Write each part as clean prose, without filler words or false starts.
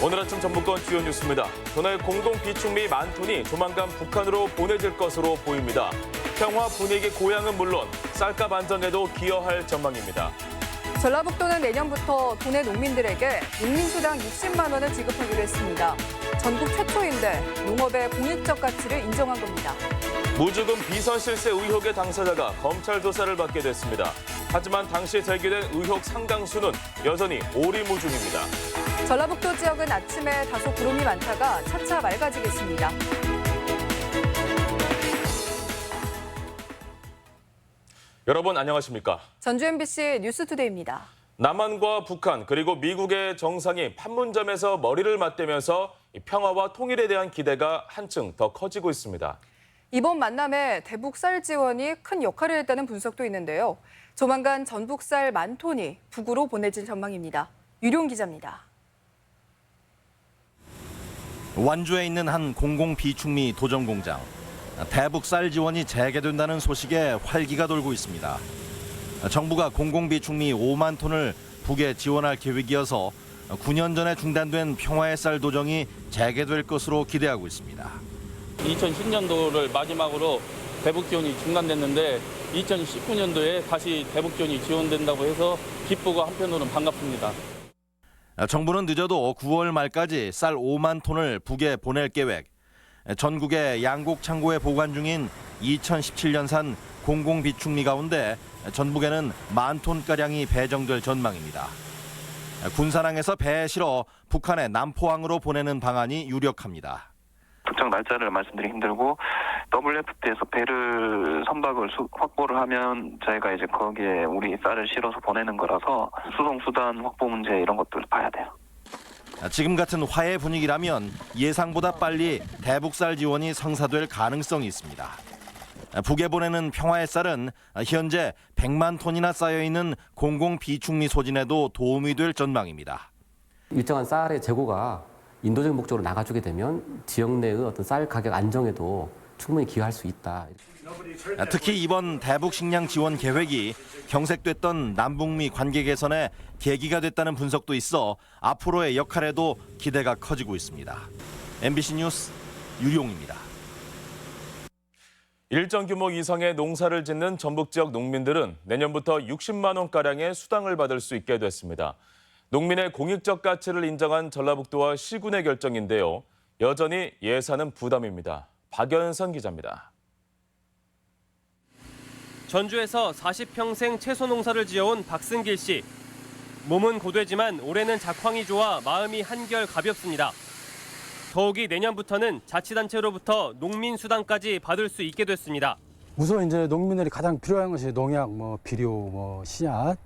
오늘 아침 전북권 주요 뉴스입니다. 도내 공동 비축미 10,000톤이 조만간 북한으로 보내질 것으로 보입니다. 평화 분위기 고양은 물론 쌀값 안정에도 기여할 전망입니다. 전라북도는 내년부터 도내 농민들에게 농민수당 60만 원을 지급하기로 했습니다. 전국 최초인데 농업의 공익적 가치를 인정한 겁니다. 무주금 비서실세 의혹의 당사자가 검찰 조사를 받게 됐습니다. 하지만 당시 제기된 의혹 상당수는 여전히 오리무중입니다. 전라북도 지역은 아침에 다소 구름이 많다가 차차 맑아지겠습니다. 여러분 안녕하십니까? 전주 MBC 뉴스투데이입니다. 남한과 북한 그리고 미국의 정상이 판문점에서 머리를 맞대면서 평화와 통일에 대한 기대가 한층 더 커지고 있습니다. 이번 만남에 대북 쌀 지원이 큰 역할을 했다는 분석도 있는데요. 조만간 전북 쌀 10,000톤이 북으로 보내질 전망입니다. 유룡 기자입니다. 완주에 있는 한 공공 비축미 도전 공장. 대북 쌀 지원이 재개된다는 소식에 활기가 돌고 있습니다. 정부가 공공 비축미 5만 톤을 북에 지원할 계획이어서 9년 전에 중단된 평화의 쌀 도정이 재개될 것으로 기대하고 있습니다. 2010년도를 마지막으로 대북 지원이 중단됐는데 2019년도에 다시 대북 지원이 지원된다고 해서 기쁘고 한편으로는 반갑습니다. 정부는 늦어도 9월 말까지 쌀 5만 톤을 북에 보낼 계획. 전국의 양곡 창고에 보관 중인 2017년산 공공 비축미 가운데 전북에는 10,000톤가량이 배정될 전망입니다. 군산항에서 배에 실어 북한의 남포항으로 보내는 방안이 유력합니다. 특정 날짜를 말씀드리기 힘들고 WFT에서 배를 선박을 확보를 하면 저희가 이제 거기에 우리 쌀을 실어서 보내는 거라서 수송 수단 확보 문제 이런 것들 봐야 돼요. 지금 같은 화해 분위기라면 예상보다 빨리 대북 쌀 지원이 성사될 가능성이 있습니다. 북에 보내는 평화의 쌀은 현재 100만 톤이나 쌓여 있는 공공 비축미 소진에도 도움이 될 전망입니다. 일정한 쌀의 재고가 인도적인 목적으로 나가주게 되면 지역 내의 어떤 쌀 가격 안정에도 충분히 기여할 수 있다. 특히 이번 대북 식량 지원 계획이 경색됐던 남북미 관계 개선에 계기가 됐다는 분석도 있어 앞으로의 역할에도 기대가 커지고 있습니다. MBC 뉴스 유룡입니다. 일정 규모 이상의 농사를 짓는 전북 지역 농민들은 내년부터 60만 원가량의 수당을 받을 수 있게 됐습니다. 농민의 공익적 가치를 인정한 전라북도와 시군의 결정인데요. 여전히 예산은 부담입니다. 박연선 기자입니다. 전주에서 40평생 채소 농사를 지어온 박승길 씨. 몸은 고되지만 올해는 작황이 좋아 마음이 한결 가볍습니다. 더욱이 내년부터는 자치단체로부터 농민수당까지 받을 수 있게 됐습니다. 우선 이제 농민들이 가장 필요한 것이 농약, 비료, 씨앗,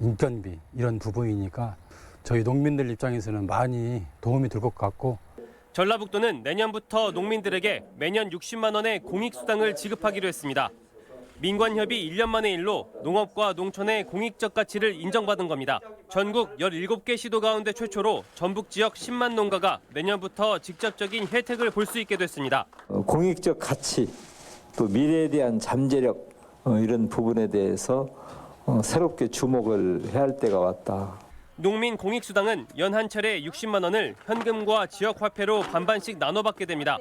인건비 이런 부분이니까 저희 농민들 입장에서는 많이 도움이 될 것 같고. 전라북도는 내년부터 농민들에게 매년 60만 원의 공익수당을 지급하기로 했습니다. 민관협의 1년 만의 일로 농업과 농촌의 공익적 가치를 인정받은 겁니다. 전국 17개 시도 가운데 최초로 전북 지역 10만 농가가 내년부터 직접적인 혜택을 볼 수 있게 됐습니다. 공익적 가치, 또 미래에 대한 잠재력 이런 부분에 대해서 새롭게 주목을 해야 할 때가 왔다. 농민 공익수당은 연 한 차례 60만 원을 현금과 지역화폐로 반반씩 나눠받게 됩니다.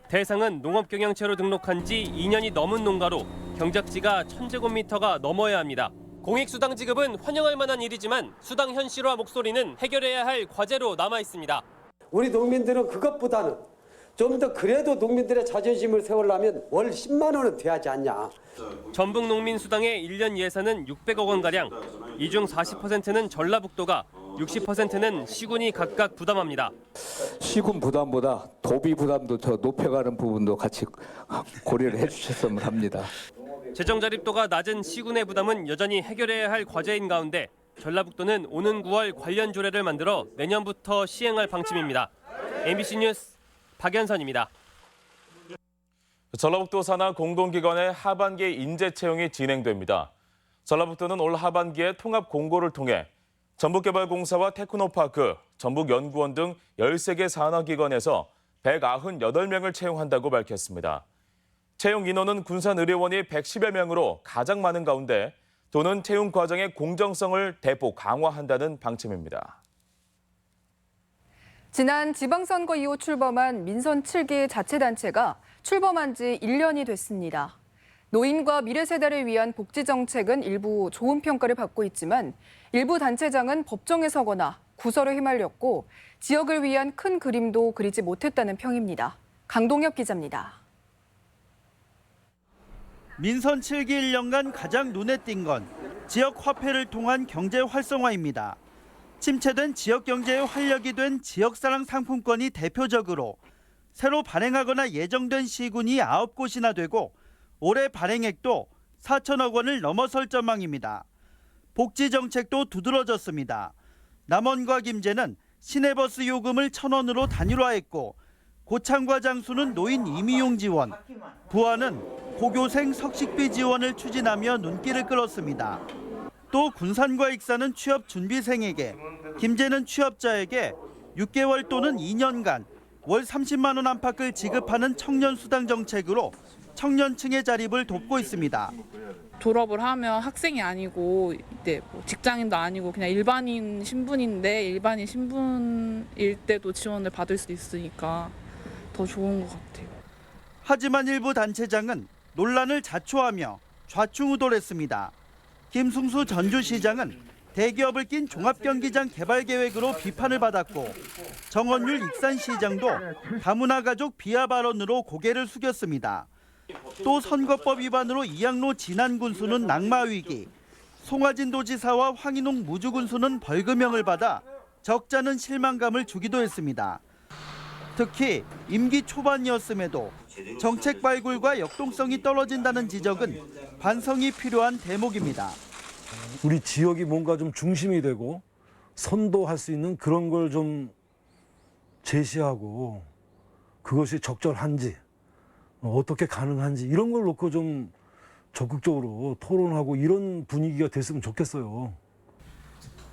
대상은 농업경영체로 등록한 지 2년이 넘은 농가로 경작지가 1000제곱미터가 넘어야 합니다. 공익수당 지급은 환영할 만한 일이지만 수당 현실화 목소리는 해결해야 할 과제로 남아 있습니다. 우리 농민들은 그것보다는 좀 더 그래도 농민들의 자존심을 세우려면 월 10만 원은 돼야지 않냐. 전북 농민수당의 1년 예산은 600억 원가량. 이 중 40%는 전라북도가, 60%는 시군이 각각 부담합니다. 시군 부담보다 도비 부담도 더 높여가는 부분도 같이 고려를 해주셨으면 합니다. 재정 자립도가 낮은 시군의 부담은 여전히 해결해야 할 과제인 가운데 전라북도는 오는 9월 관련 조례를 만들어 내년부터 시행할 방침입니다. MBC 뉴스 박연선입니다. 전라북도 산하 공동기관의 하반기 인재 채용이 진행됩니다. 전라북도는 올 하반기에 통합 공고를 통해 전북개발공사와 테크노파크, 전북연구원 등 13개 산하기관에서 198명을 채용한다고 밝혔습니다. 채용 인원은 군산의료원이 110여 명으로 가장 많은 가운데 도는 채용 과정의 공정성을 대폭 강화한다는 방침입니다. 지난 지방선거 이후 출범한 민선 7기 자치단체가 출범한 지 1년이 됐습니다. 노인과 미래세대를 위한 복지정책은 일부 좋은 평가를 받고 있지만 일부 단체장은 법정에 서거나 구설에 휘말렸고 지역을 위한 큰 그림도 그리지 못했다는 평입니다. 강동엽 기자입니다. 민선 7기 1년간 가장 눈에 띈 건 지역 화폐를 통한 경제 활성화입니다. 침체된 지역 경제의 활력이 된 지역사랑 상품권이 대표적으로 새로 발행하거나 예정된 시군이 9곳이나 되고 올해 발행액도 4천억 원을 넘어설 전망입니다. 복지 정책도 두드러졌습니다. 남원과 김제는 시내버스 요금을 1,000원으로 단일화했고 고창과 장수는 노인 임의용 지원, 부안은 고교생 석식비 지원을 추진하며 눈길을 끌었습니다. 또 군산과 익산은 취업 준비생에게, 김제는 취업자에게 6개월 또는 2년간 월 30만 원 안팎을 지급하는 청년 수당 정책으로 청년층의 자립을 돕고 있습니다. 졸업을 하면 학생이 아니고 이제 뭐 직장인도 아니고 그냥 일반인 신분인데 일반인 신분일 때도 지원을 받을 수 있으니까 더 좋은 것 같아요. 하지만 일부 단체장은 논란을 자초하며 좌충우돌했습니다. 김승수 전주시장은 대기업을 낀 종합경기장 개발 계획으로 비판을 받았고 정원율 익산시장도 다문화 가족 비하 발언으로 고개를 숙였습니다. 또 선거법 위반으로 이양로 진안군수는 낙마위기, 송화진 도지사와 황인홍 무주군수는 벌금형을 받아 적잖은 실망감을 주기도 했습니다. 특히 임기 초반이었음에도 정책 발굴과 역동성이 떨어진다는 지적은 반성이 필요한 대목입니다. 우리 지역이 뭔가 좀 중심이 되고 선도할 수 있는 그런 걸 좀 제시하고 그것이 적절한지 어떻게 가능한지 이런 걸 놓고 좀 적극적으로 토론하고 이런 분위기가 됐으면 좋겠어요.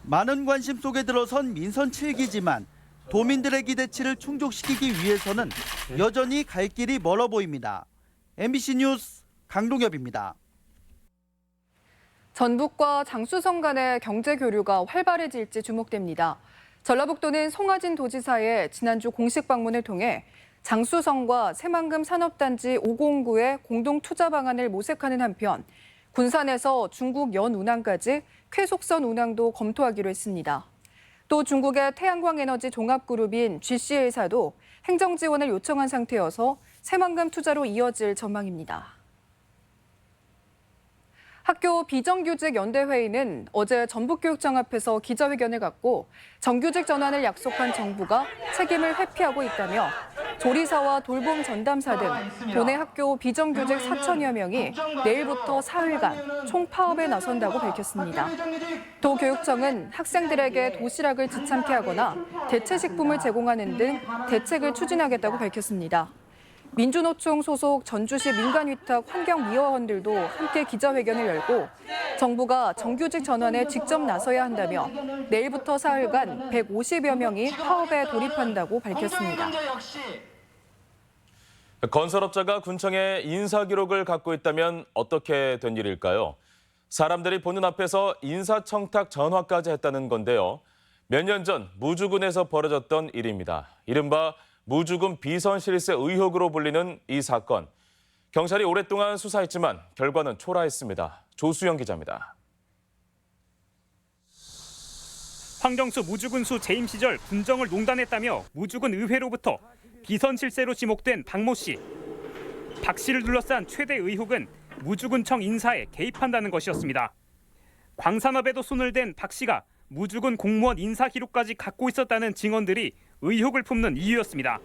많은 관심 속에 들어선 민선 7기지만 도민들의 기대치를 충족시키기 위해서는 여전히 갈 길이 멀어 보입니다. MBC 뉴스 강동엽입니다. 전북과 장수성 간의 경제 교류가 활발해질지 주목됩니다. 전라북도는 송화진 도지사의 지난주 공식 방문을 통해 장수성과 새만금 산업단지 509의 공동 투자 방안을 모색하는 한편 군산에서 중국 연운항까지 쾌속선 운항도 검토하기로 했습니다. 또 중국의 태양광 에너지 종합그룹인 GCL사도 행정 지원을 요청한 상태여서 새만금 투자로 이어질 전망입니다. 학교 비정규직 연대회의는 어제 전북교육청 앞에서 기자회견을 갖고 정규직 전환을 약속한 정부가 책임을 회피하고 있다며 조리사와 돌봄 전담사 등 도내 학교 비정규직 4천여 명이 내일부터 사흘간 총파업에 나선다고 밝혔습니다. 도 교육청은 학생들에게 도시락을 지참케 하거나 대체식품을 제공하는 등 대책을 추진하겠다고 밝혔습니다. 민주노총 소속 전주시 민간위탁 환경미화원들도 함께 기자회견을 열고 정부가 정규직 전환에 직접 나서야 한다며 내일부터 사흘간 150여 명이 파업에 돌입한다고 밝혔습니다. 건설업자가 군청에 인사 기록을 갖고 있다면 어떻게 된 일일까요? 사람들이 보는 앞에서 인사청탁 전화까지 했다는 건데요. 몇 년 전 무주군에서 벌어졌던 일입니다. 이른바 무주군 비선 실세 의혹으로 불리는 이 사건. 경찰이 오랫동안 수사했지만 결과는 초라했습니다. 조수영 기자입니다. 황정수 무주군수 재임 시절 군정을 농단했다며 무주군 의회로부터 비선 실세로 지목된 박모 씨. 박 씨를 둘러싼 최대 의혹은 무주군청 인사에 개입한다는 것이었습니다. 광산업에도 손을 댄 박 씨가 무주군 공무원 인사 기록까지 갖고 있었다는 증언들이 의혹을 품는 이유였습니다.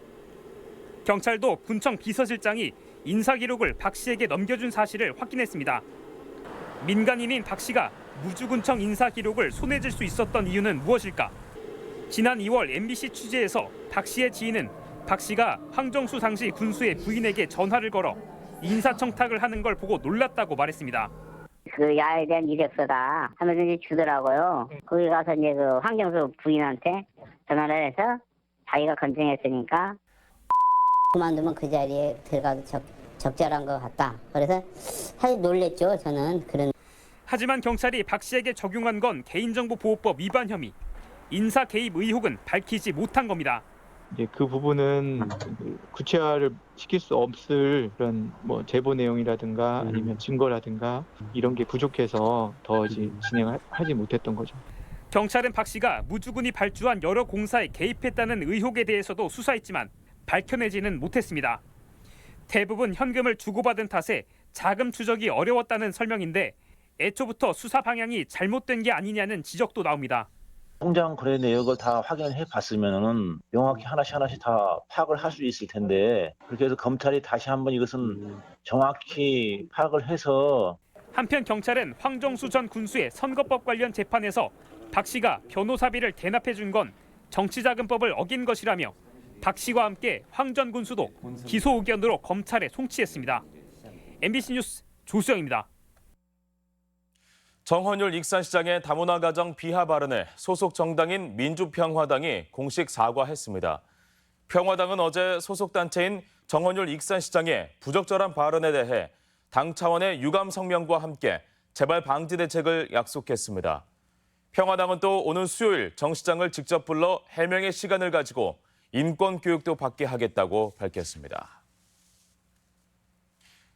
경찰도 군청 비서실장이 인사 기록을 박 씨에게 넘겨준 사실을 확인했습니다. 민간인인 박 씨가 무주군청 인사 기록을 손에 쥘 수 있었던 이유는 무엇일까? 지난 2월 MBC 취재에서 박 씨의 지인은 박 씨가 황정수 당시 군수의 부인에게 전화를 걸어 인사청탁을 하는 걸 보고 놀랐다고 말했습니다. 그 야에 대한 이력서다 하면서 이제 주더라고요. 거기 가서 이제 그 황정수 부인한테 전화를 해서 자기가 건청했으니까 그만두면 그 자리에 들어가도 적절한 것 같다. 그래서 사실 놀랬죠. 저는 그런. 하지만 경찰이 박 씨에게 적용한 건 개인정보보호법 위반 혐의. 인사 개입 의혹은 밝히지 못한 겁니다. 이제 그 부분은 구체화를 시킬 수 없을 그런 뭐 제보 내용이라든가 아니면 증거라든가 이런 게 부족해서 더 이제 진행을 하지 못했던 거죠. 경찰은 박 씨가 무주군이 발주한 여러 공사에 개입했다는 의혹에 대해서도 수사했지만 밝혀내지는 못했습니다. 대부분 현금을 주고받은 탓에 자금 추적이 어려웠다는 설명인데 애초부터 수사 방향이 잘못된 게 아니냐는 지적도 나옵니다. 통장 거래 내역을 다 확인을 해봤으면은 명확히 하나씩 다 파악을 할 수 있을 텐데 그렇게 해서 검찰이 다시 한번 이것은 정확히 파악을 해서. 한편 경찰은 황정수 전 군수의 선거법 관련 재판에서 박 씨가 변호사비를 대납해 준 건 정치자금법을 어긴 것이라며 박 씨와 함께 황 전 군수도 기소 의견으로 검찰에 송치했습니다. MBC 뉴스 조수영입니다. 정헌율 익산시장의 다문화 가정 비하 발언에 소속 정당인 민주평화당이 공식 사과했습니다. 평화당은 어제 소속 단체인 정헌율 익산시장의 부적절한 발언에 대해 당 차원의 유감 성명과 함께 재발 방지 대책을 약속했습니다. 평화당은 또 오는 수요일 정 시장을 직접 불러 해명의 시간을 가지고 인권 교육도 받게 하겠다고 밝혔습니다.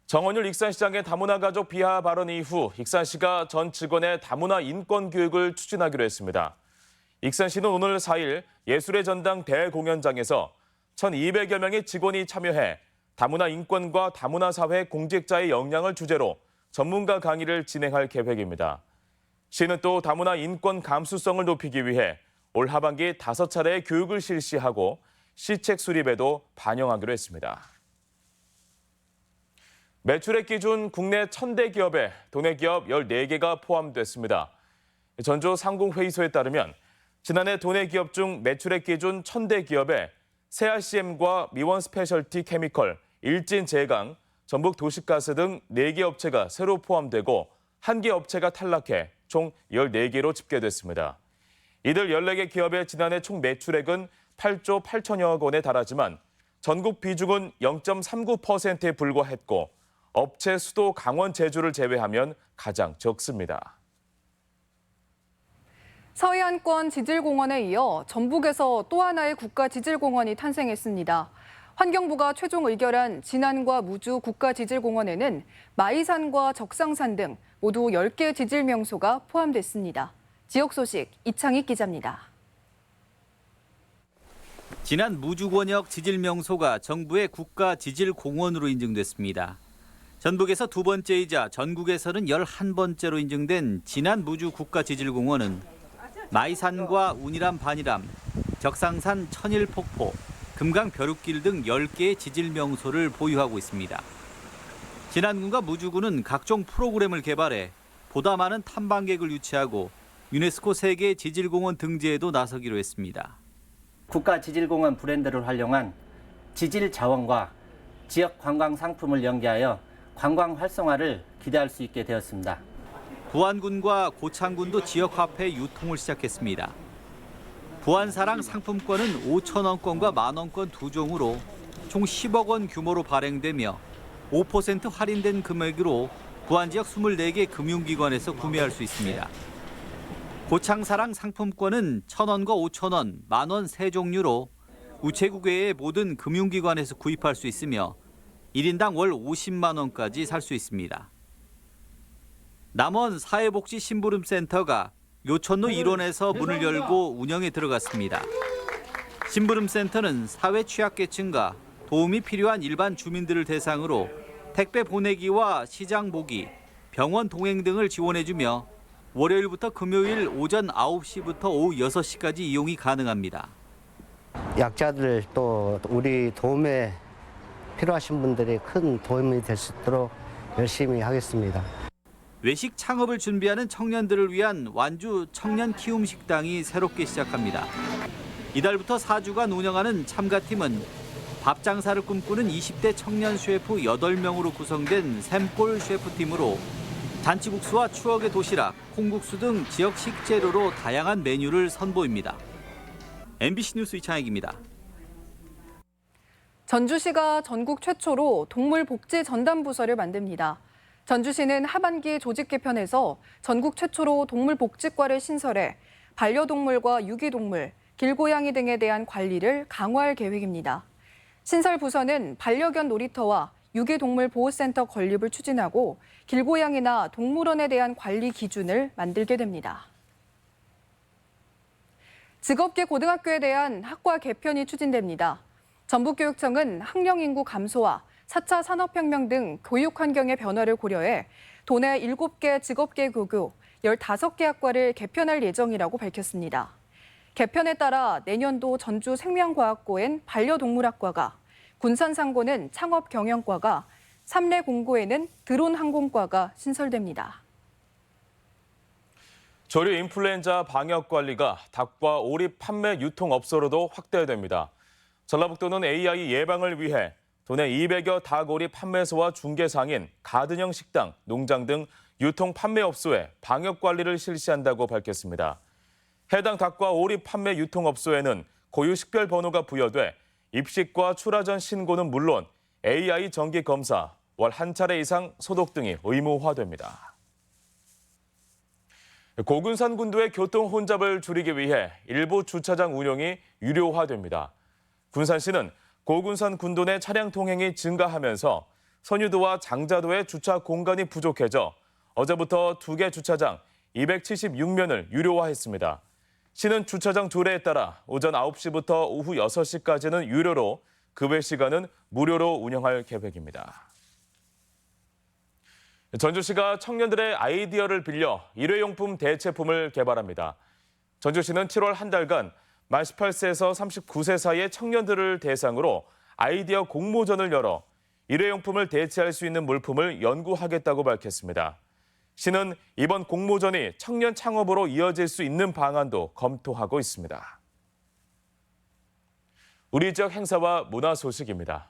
정헌율 익산시장의 다문화 가족 비하 발언 이후 익산시가 전 직원의 다문화 인권 교육을 추진하기로 했습니다. 익산시는 오늘 4일 예술의 전당 대공연장에서 1,200여 명의 직원이 참여해 다문화 인권과 다문화 사회 공직자의 역량을 주제로 전문가 강의를 진행할 계획입니다. 시는 또 다문화 인권 감수성을 높이기 위해 올 하반기 5차례의 교육을 실시하고 시책 수립에도 반영하기로 했습니다. 매출액 기준 국내 1,000대 기업에 도내 기업 14개가 포함됐습니다. 전주 상공회의소에 따르면 지난해 도내 기업 중 매출액 기준 1,000대 기업에 세아CM과 미원 스페셜티 케미컬, 일진제강, 전북 도시가스 등 4개 업체가 새로 포함되고 1개 업체가 탈락해 총 14개로 집계됐습니다. 이들 14개 기업의 지난해 총 매출액은 8조 8천여억 원에 달하지만 전국 비중은 0.39%에 불과했고 업체 수도 강원 제주를 제외하면 가장 적습니다. 서해안권 지질공원에 이어 전북에서 또 하나의 국가지질공원이 탄생했습니다. 환경부가 최종 의결한 진안과 무주 국가지질공원에는 마이산과 적상산 등 모두 10개 지질 명소가 포함됐습니다. 지역 소식 이창익 기자입니다. 진안 무주권역 지질 명소가 정부의 국가지질공원으로 인증됐습니다. 전북에서 두 번째이자 전국에서는 11번째로 인증된 진안 무주 국가지질공원은 마이산과 운이람 반이람, 적상산 천일폭포, 금강 벼룩길 등 10개의 지질 명소를 보유하고 있습니다. 진안군과 무주군은 각종 프로그램을 개발해 보다 많은 탐방객을 유치하고 유네스코 세계 지질공원 등재에도 나서기로 했습니다. 국가지질공원 브랜드를 활용한 지질 자원과 지역 관광 상품을 연계하여 관광 활성화를 기대할 수 있게 되었습니다. 부안군과 고창군도 지역화폐 유통을 시작했습니다. 부안사랑 상품권은 5,000원권과 만원권 두 종으로 총 10억 원 규모로 발행되며 5% 할인된 금액으로 부안 지역 24개 금융기관에서 구매할 수 있습니다. 고창사랑 상품권은 1,000원과 5,000원, 만원 세 종류로 우체국 외의 모든 금융기관에서 구입할 수 있으며 1인당 월 50만 원까지 살 수 있습니다. 남원 사회복지 심부름센터가 요천로 일원에서 문을 열고 운영에 들어갔습니다. 심부름센터는 사회 취약계층과 도움이 필요한 일반 주민들을 대상으로 택배 보내기와 시장 보기, 병원 동행 등을 지원해주며 월요일부터 금요일 오전 9시부터 오후 6시까지 이용이 가능합니다. 약자들 또 우리 도움에 필요하신 분들이 큰 도움이 될 수 있도록 열심히 하겠습니다. 외식 창업을 준비하는 청년들을 위한 완주 청년 키움 식당이 새롭게 시작합니다. 이달부터 4주간 운영하는 참가팀은 밥 장사를 꿈꾸는 20대 청년 셰프 8명으로 구성된 샘골 셰프팀으로 잔치국수와 추억의 도시락, 콩국수 등 지역 식재료로 다양한 메뉴를 선보입니다. MBC 뉴스 이창익입니다. 전주시가 전국 최초로 동물복지 전담부서를 만듭니다. 전주시는 하반기 조직 개편에서 전국 최초로 동물복지과를 신설해 반려동물과 유기동물, 길고양이 등에 대한 관리를 강화할 계획입니다. 신설 부서는 반려견 놀이터와 유기동물보호센터 건립을 추진하고 길고양이나 동물원에 대한 관리 기준을 만들게 됩니다. 직업계 고등학교에 대한 학과 개편이 추진됩니다. 전북교육청은 학령 인구 감소와 4차 산업혁명 등 교육 환경의 변화를 고려해 도내 7개 직업계 고교 15개 학과를 개편할 예정이라고 밝혔습니다. 개편에 따라 내년도 전주 생명과학고엔 반려동물학과가, 군산상고는 창업경영과가, 삼례공고에는 드론항공과가 신설됩니다. 조류 인플루엔자 방역 관리가 닭과 오리 판매 유통업소로도 확대됩니다. 전라북도는 AI 예방을 위해 도내 200여 닭, 오리 판매소와 중개상인, 가든형 식당, 농장 등 유통 판매업소에 방역 관리를 실시한다고 밝혔습니다. 해당 닭과 오리 판매 유통업소에는 고유 식별번호가 부여돼 입식과 출하 전 신고는 물론 AI 정기 검사, 월 한 차례 이상 소독 등이 의무화됩니다. 고군산 군도의 교통 혼잡을 줄이기 위해 일부 주차장 운영이 유료화됩니다. 군산시는 고군산 군도 내 차량 통행이 증가하면서 선유도와 장자도의 주차 공간이 부족해져 어제부터 2개 주차장 276면을 유료화했습니다. 시는 주차장 조례에 따라 오전 9시부터 오후 6시까지는 유료로 그 외 시간은 무료로 운영할 계획입니다. 전주시가 청년들의 아이디어를 빌려 일회용품 대체품을 개발합니다. 전주시는 7월 한 달간 만 18세에서 39세 사이의 청년들을 대상으로 아이디어 공모전을 열어 일회용품을 대체할 수 있는 물품을 연구하겠다고 밝혔습니다. 시는 이번 공모전이 청년 창업으로 이어질 수 있는 방안도 검토하고 있습니다. 우리 지역 행사와 문화 소식입니다.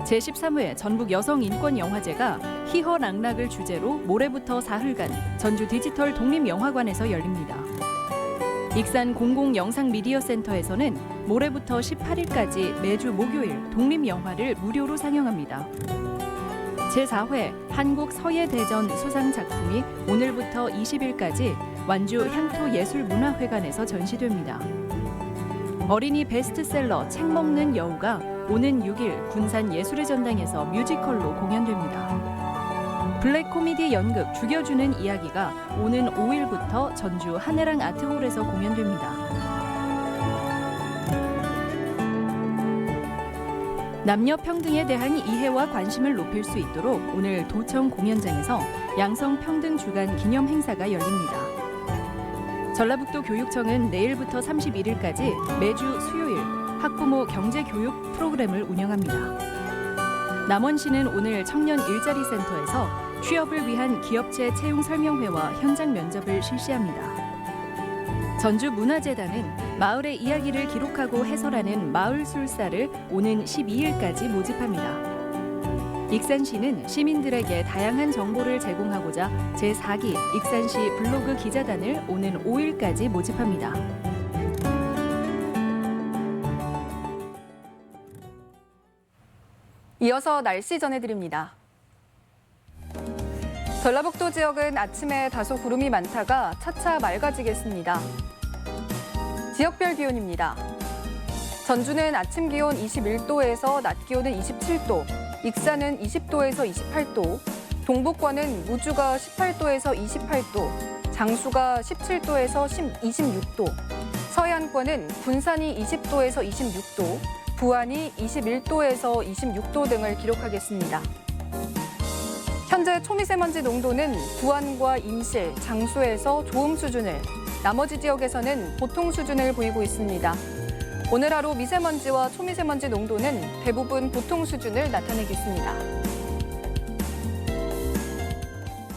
제13회 전북 여성인권영화제가 희허락락을 주제로 모레부터 사흘간 전주 디지털 독립영화관에서 열립니다. 익산 공공영상미디어센터에서는 모레부터 18일까지 매주 목요일 독립영화를 무료로 상영합니다. 제4회 한국서예대전 수상 작품이 오늘부터 20일까지 완주 향토예술문화회관에서 전시됩니다. 어린이 베스트셀러 책 먹는 여우가 오는 6일 군산 예술의 전당에서 뮤지컬로 공연됩니다. 블랙 코미디 연극 죽여주는 이야기가 오는 5일부터 전주 한해랑 아트홀에서 공연됩니다. 남녀 평등에 대한 이해와 관심을 높일 수 있도록 오늘 도청 공연장에서 양성평등 주간 기념 행사가 열립니다. 전라북도 교육청은 내일부터 31일까지 매주 수요일 학부모 경제교육 프로그램을 운영합니다. 남원시는 오늘 청년 일자리 센터에서 취업을 위한 기업체 채용 설명회와 현장 면접을 실시합니다. 전주문화재단은 마을의 이야기를 기록하고 해설하는 마을술사를 오는 12일까지 모집합니다. 익산시는 시민들에게 다양한 정보를 제공하고자 제4기 익산시 블로그 기자단을 오는 5일까지 모집합니다. 이어서 날씨 전해드립니다. 전라북도 지역은 아침에 다소 구름이 많다가 차차 맑아지겠습니다. 지역별 기온입니다. 전주는 아침 기온 21도에서 낮 기온은 27도, 익산은 20도에서 28도, 동북권은 무주가 18도에서 28도, 장수가 17도에서 26도, 서해안권은 군산이 20도에서 26도, 부안이 21도에서 26도 등을 기록하겠습니다. 현재 초미세먼지 농도는 부안과 임실, 장수에서 좋음 수준을, 나머지 지역에서는 보통 수준을 보이고 있습니다. 오늘 하루 미세먼지와 초미세먼지 농도는 대부분 보통 수준을 나타내겠습니다.